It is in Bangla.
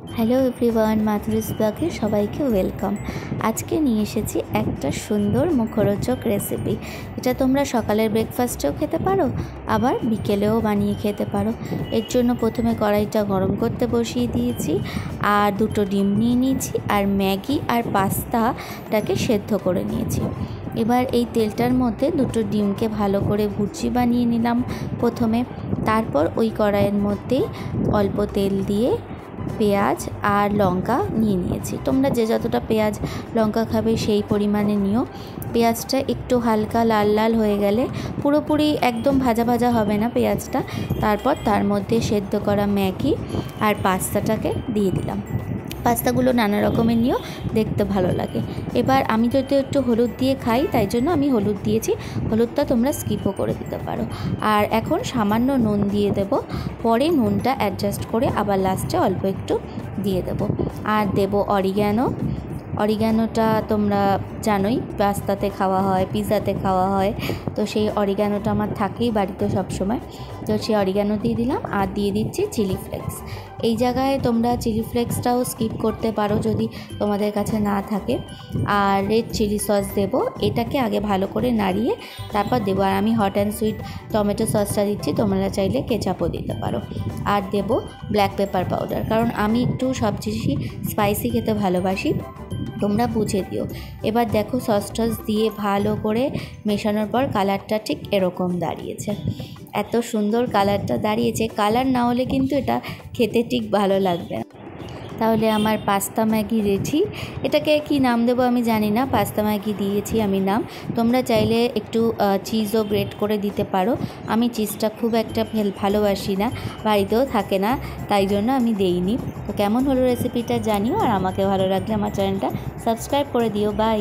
হ্যালো এভরিওয়ান, মাধুরীস ব্লগে সবাইকে ওয়েলকাম। আজকে নিয়ে এসেছি একটা সুন্দর মুখরোচক রেসিপি। এটা তোমরা সকালের ব্রেকফাস্টেও খেতে পারো, আবার বিকেলেও বানিয়ে খেতে পারো। এর জন্য প্রথমে কড়াইটা গরম করতে বসিয়ে দিয়েছি, আর দুটো ডিম নিয়ে নিয়েছি, আর ম্যাগি আর পাস্তাটাকে সেদ্ধ করে নিয়েছি। এবার এই তেলটার মধ্যে দুটো ডিমকে ভালো করে ভুর্জি বানিয়ে নিলাম প্রথমে। তারপর ওই কড়াইয়ের মধ্যেই অল্প তেল দিয়ে পেঁয়াজ আর লঙ্কা নিয়ে নিয়েছি। তোমরা যে যতটা পেঁয়াজ লঙ্কা খাবে সেই পরিমাণে নিও। পেঁয়াজটা একটু হালকা লাল লাল হয়ে গেলে, পুরোপুরি একদম ভাজা ভাজা হবে না পেঁয়াজটা, তারপর তার মধ্যে সেদ্ধ করা ম্যাগি আর পাস্তাটাকে দিয়ে দিলাম। পাস্তাগুলো নানা রকমের নিয়েও দেখতে ভালো লাগে। এবার আমি যদি একটু হলুদ দিয়ে খাই, তাই জন্য আমি হলুদ দিয়েছি। হলুদটা তোমরা স্কিপও করে দিতে পারো। আর এখন সামান্য নুন দিয়ে দেব, পরে নুনটা অ্যাডজাস্ট করে আবার লাস্টে অল্প একটু দিয়ে দেব। আর দেব অরিগ্যানোটা তোমরা জানোই, পাস্তাতে খাওয়া হয়, পিৎজাতে খাওয়া হয়, তো সেই অরিগ্যানোটা আমার থাকেই বাড়িতে সবসময়, তো সেই অরিগ্যানো দিয়ে দিলাম। আর দিয়ে দিচ্ছি চিলি ফ্লেক্স। এই জায়গায় তোমরা চিলি ফ্লেক্সটাও স্কিপ করতে পারো যদি তোমাদের কাছে না থাকে। আর রেড চিলি সস দেব। এটাকে আগে ভালো করে নাড়িয়ে তারপর দেবো। আর আমি হট অ্যান্ড সুইট টমেটো সসটা দিচ্ছি, তোমরা চাইলে কেচাপও দিতে পারো। আর দেব ব্ল্যাক পেপার পাউডার, কারণ আমি একটু সবজিই স্পাইসি খেতে ভালোবাসি, তোমরা বুঝে দিও। এবার দেখো সস টস দিয়ে ভালো করে মেশানোর পর কালারটা ঠিক এরকম দাঁড়িয়েছে। এত সুন্দর কালারটা দাঁড়িয়েছে, কালার না হলে কিন্তু এটা খেতে ঠিক ভালো লাগবে না। তাহলে আমার পাস্তা ম্যাগি রেডি। এটাকে কি নাম দেবো আমি জানি না, পাস্তা ম্যাগি দিয়েছি আমি নাম। তোমরা চাইলে একটু চিজও গ্রেট করে দিতে পারো। আমি চিজটা খুব একটা ভালোবাসি না, বাড়িতেও থাকে না, তাই জন্য আমি দেইনি। তো কেমন হলো রেসিপিটা জানিও, আর আমাকে ভালো লাগলে আমার চ্যানেলটা সাবস্ক্রাইব করে দিও। বাই।